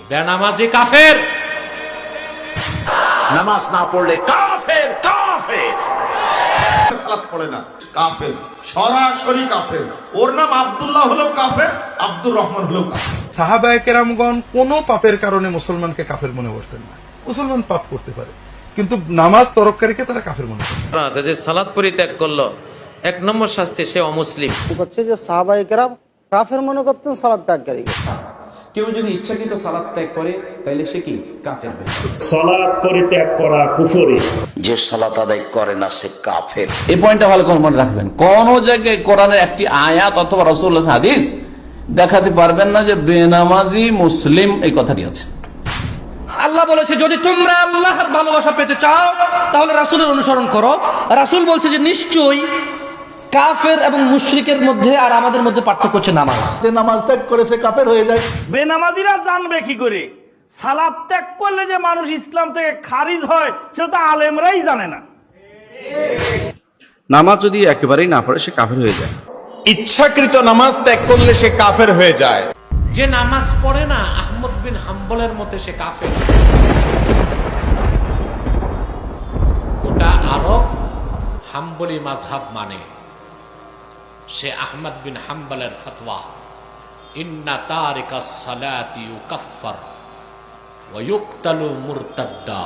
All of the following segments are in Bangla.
বেনামাজি কাফের, নামাজ না পড়লে কাফের। কাফের সালাত পড়ে না, কাফের, সরাসরি কাফের। ওর নাম আব্দুল্লাহ হলেও কাফের, আব্দুর রহমান হলেও কাফের। সাহাবায়ে কেরামগণ কোনো পাপের কারণে মুসলমানকে কাফের মনে করতেন না। মুসলমান পাপ করতে পারে, কিন্তু নামাজ তরককারীকে তারা কাফের মনে করতেন। আচ্ছা, যে সালাত পরিত্যাগ করলো 1 নম্বর শাস্তি, সে অমুসলিম। হচ্ছে যে সাহাবায়ে কেরাম কাফের মনে করতেন সালাত ত্যাগকারীকে। কেউ যদি ইচ্ছাকৃত সালাত ত্যাগ করে তাহলে সে কি কাফের হয়ে যাবে। সালাত পরিত্যাগ করা কুফরি। যে সালাত আদায় করে না সে কাফের। এই পয়েন্টটা ভালো করে মনে রাখবেন। কোন জায়গায় কোরআনের একটি আয়াত অথবা রাসূলুল্লাহর হাদিস দেখাতে পারবেন না যে বেনামাজি মুসলিম এই কথাটি আছে। আল্লাহ বলেছে যদি তোমরা আল্লাহর ভালোবাসা পেতে চাও তাহলে রাসূলের অনুসরণ করো। রাসূল বলছে যে নিশ্চয়ই কাফের এবং মুশরিকের মধ্যে আর আমাদের মধ্যে পার্থক্য হচ্ছে নামাজ। যে নামাজ ত্যাগ করে সে কাফের হয়ে যায়। বেনামাজিরা জানবে কি করে সালাত ত্যাগ করলে যে মানুষ ইসলাম থেকে খারিজ হয় সেটা তো আলেমরাই জানে না। নামাজ যদি একেবারেই না পড়ে সে কাফের হয়ে যায়। ইচ্ছাকৃত নামাজ ত্যাগ করলে সে কাফের হয়ে যায়। যে নামাজ পড়ে না আহমদ বিন হাম্বলের মতে সে কাফের। গোটা আরব হাম্বলি মাযহাব মানে, সে আহমদ বিন হাম্বলের ফতোয়া ইন্না তারিকাস সালাতি ইউকাফফার ওয়া ইউকতালু মুরতাদ্দা।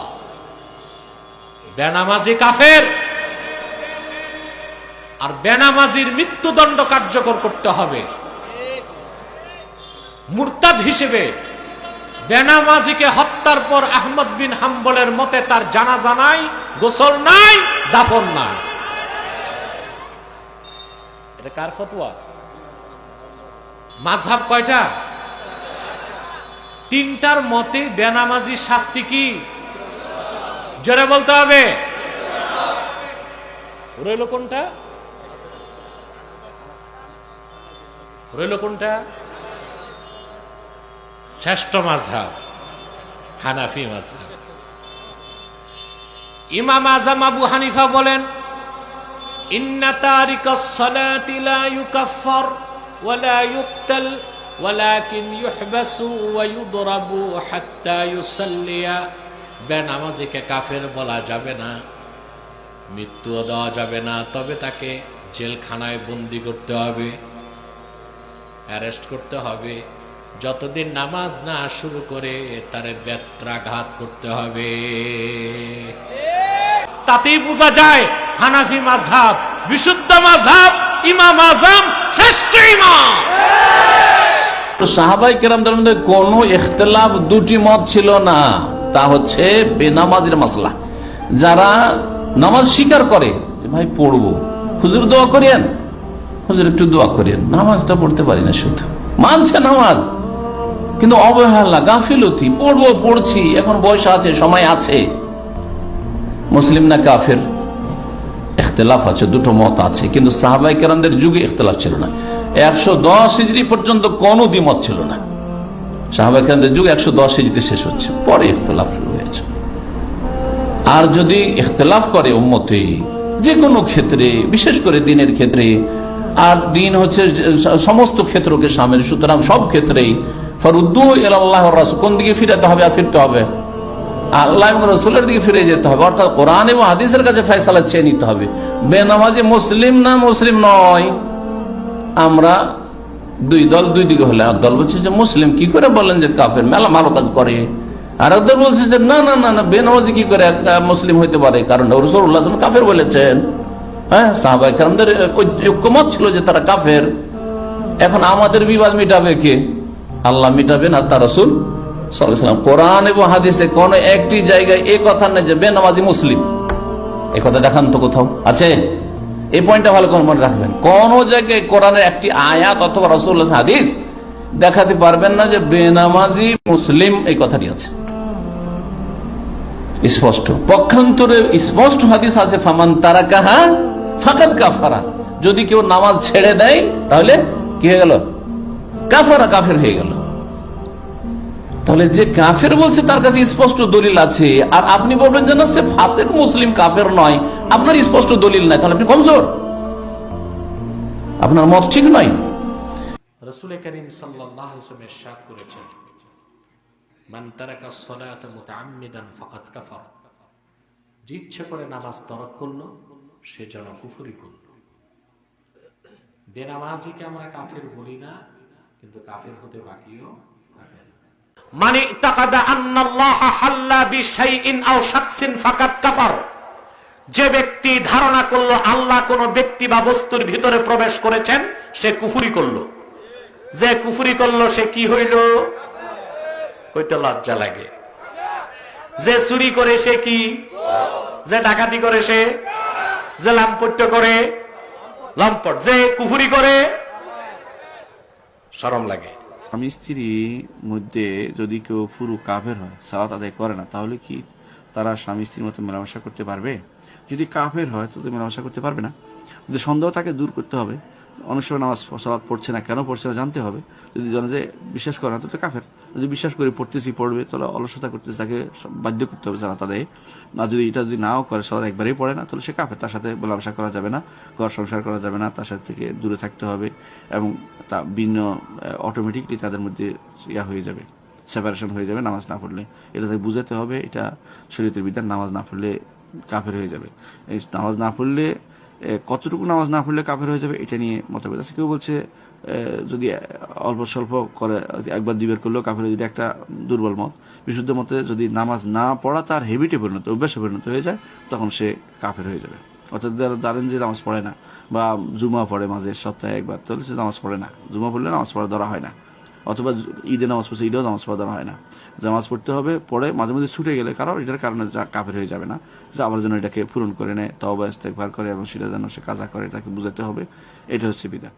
বেনামাজি কাফের, আর বেনামাজির মৃত্যুদণ্ড কার্যকর করতে হবে। মুরতাদ হিসেবে বেনামাজিকে হত্যার পর আহমদ বিন হাম্বলের মতে তার জানাজা নাই, গোসল নাই, দাফন নাই। এটা কার ফতোয়া? মাযহাব কয়টা? 3টার মতে বেনামাজির শাস্তি কি? জোরে বলতে হবে। রইল কোনটা? রইল কোনটা? শ্রেষ্ঠ মাযহাব হানাফি মাযহাব। ইমাম আযম আবু হানিফা বলেন ইন্না তারিকাস সালাতি লা ইউকাফফার ওয়া লা ইউকতাল ওয়ালাকিন ইউহবাসু ওয়া ইউদরাবু হাত্তা ইউসাল্লিয়া। বেনামাজিকে কাফের বলা যাবে না, মৃত্যুও দেওয়া যাবে না, তবে তাকে জেলখানায় বন্দী করতে হবে, অ্যারেস্ট করতে হবে, যতদিন নামাজ না শুরু করে তারে বেত্রাঘাত করতে হবে। তাতেই বোঝা যায় হানাফি মাযহাব বিশুদ্ধ মাযহাব, ইমাম আযম শ্রেষ্ঠ ইমাম। তো সাহাবায়ে কেরামদের মধ্যে কোনো ইখতিলাফ, দুটি মত ছিল না। তা হচ্ছে বেনামাজির মাসলা। যারা নামাজ স্বীকার করে যে ভাই পড়বো, হুজুর দোয়া করেন, হুজুর একটু দোয়া করেন, নামাজটা পড়তে পারি না, শুধু মানছে নামাজ কিন্তু অবহেলা, গাফিলতি, পড়বো, পড়ছি, এখন বয়স আছে, সময় আছে, মুসলিম না কাফের ইখতিলাফ আছে, দুটো মত আছে। কিন্তু সাহাবায়ে কেরামদের যুগে ইখতিলাফ ছিল না। 110 হিজরি পর্যন্ত কোনো দ্বিমত ছিল না। সাহাবায়ে কেরামদের যুগ 110 হিজরি শেষ হচ্ছে, পরে ইখতিলাফ শুরু হয়েছে। আর যদি ইখতিলাফ করে উম্মতে যে কোনো ক্ষেত্রে, বিশেষ করে দিনের ক্ষেত্রে, আর দিন হচ্ছে সমস্ত ক্ষেত্রকে সামিল, সুতরাং সব ক্ষেত্রেই ফারুদ্দু ইলাল্লাহি ওয়া রাসূল, কোন দিকে ফিরাতে হবে? আর ফিরতে হবে আল্লাহ এবং রাসূলের দিকে ফিরে যেতে হবে, অর্থাৎ কোরআন এবং হাদিসের কাছে ফয়সালা চেয়ে নিতে হবে। বেনামাজি মুসলিম না মুসলিম নয়, আমরা দুই দল, দুই দিকে হলে এক দল বলছে যে মুসলিম, কি করে বলেন যে কাফের, মেলা ভালো কাজ করে। আর এক দল বলছে যে না না না না, বেনামাজি কি করে মুসলিম হইতে পারে, কারণ রাসূলুল্লাহ সাল্লাল্লাহু আলাইহি ওয়াসাল্লাম কাফের বলেছেন। হ্যাঁ, সাহাবায়ে কেরামদের ঐক্যমত ছিল যে তারা কাফের। এখন আমাদের বিবাদ মিটাবে কে? আল্লাহ মিটাবেন আর তার রাসূল সাল্লাল্লাহু আলাইহি ওয়াসাল্লাম। কোরআন এবং হাদিসে কোন একটি জায়গায় এই কথা নেই যে বেনামাজি মুসলিম, এই কথা দেখান তো কোথাও আছে? এই পয়েন্টটা ভালো করে মনে রাখবেন। কোন জায়গায় কোরআনের একটি আয়াত অথবা রাসূলুল্লাহর হাদিস দেখাতে পারবেন না যে বেনামাজি মুসলিম এই কথাটি আছে। স্পষ্ট, পক্ষান্তরে স্পষ্ট হাদিস আছে ফামান তারাকাহা ফাকাদ কাফারা, যদি কেউ নামাজ ছেড়ে দেয় তাহলে কি হয়ে গেল? কাফারা, কাফের হয়ে গেল। তাহলে যে কাফের বলছে তার কাছে স্পষ্ট দলিল আছে, আর আপনি বলবেন যে না সে ফাসিক মুসলিম, কাফের নয়, আপনার স্পষ্ট দলিল নাই, তাহলে আপনি কমজোর, আপনার মত ঠিক নয়। রাসূল করিম সাল্লাল্লাহু আলাইহি ওয়াসাল্লাম ইরশাদ করেছেন মান তারাকা সলাতা মুতাআম্মিদান ফাকাদ কাফার, যে ইচ্ছা করে নামাজ তরক করলো সে যেন কুফরি করলো। বেনামাজিকে আমরা কাফের বলি না, কিন্তু কাফের হতে বাকিও থাকে না। মান ইতাকাদা আন্নাল্লাহা হাল্লা বিশাইইন আও শাখসিন ফাকাদ কাফার, যে ব্যক্তি ধারণা করলো আল্লাহ কোন ব্যক্তি বা বস্তুর ভিতরে প্রবেশ করেছেন সে কুফরি করলো। যে কুফরি করলো সে কি হইল? কইতে লজ্জা লাগে। যে চুরি করে সে কি? যে ডাকাতি করে সে? যে লাম্পট্য করে লম্পট? যে কুফরি করে শরম লাগে। স্বামী স্ত্রীর মধ্যে যদি কেউ পুরো কাফের হয়, সালাত আদায় করে না, তাহলে কি তারা স্বামী স্ত্রীর মতো মেলামেশা করতে পারবে? যদি কাফের হয় তো মেলামেশা করতে পারবে না। যদি সন্দেহ তাকে দূর করতে হবে। অনেক সময় নামাজ সালাত পড়ছে না, কেন পড়ছে না জানতে হবে। যদি জানে যে বিশ্বাস করে না তো কাফের, যদি বিশ্বাস করে পড়বে তাহলে অলসতা করতেছে, তাকে বাধ্য করতে হবে সালাত আদায়ে। আর যদি এটা যদি নাও করে, সালাত একবারেই পড়ে না, তাহলে সে কাফের। তার সাথে মেলামেশা করা যাবে না, ঘর সংসার করা যাবে না, তার সাথে থেকে দূরে থাকতে হবে এবং তা ভিন্ন অটোমেটিকলি তাদের মধ্যে ইয়া হয়ে যাবে, সেপারেশন হয়ে যাবে নামাজ না পড়লে। এটা তাকে বুঝাতে হবে, এটা শরীয়তের বিধান। নামাজ না পড়লে কাফের হয়ে যাবে। এই নামাজ না পড়লে কতটুকু নামাজ না পড়লে কাফের হয়ে যাবে এটা নিয়ে মতভেদ আছে। কেউ বলছে যদি অল্প স্বল্প করে একবার দুইবার করলেও কাফের, যদি একটা দুর্বল মত। বিশুদ্ধ মতে যদি নামাজ না পড়া তার হেবিটে পরিণত, অভ্যাসে পরিণত হয়ে যায়, তখন সে কাফের হয়ে যাবে। অর্থাৎ যারা জানেন যে নামাজ পড়ে না বা জুমা পড়ে মাঝে সপ্তাহে একবার, তাহলে সে নামাজ পড়ে না। জুমা পড়লে নামাজ পড়া ধরা হয় না। অথবা ঈদে নামাজ পড়ছে, ঈদেও নামাজ পড়া ধরা হয় না। নামাজ পড়তে হবে, পড়ে মাঝে মাঝে ছুটে গেলে কারণ এটার কারণে কাফের হয়ে যাবে না, যে আবার যেন এটাকে পূরণ করে নেয়, তওবা ইস্তেগফার করে এবং সেটা যেন সে কাজা করে, তাকে বুঝাতে হবে। এটা হচ্ছে বিধান।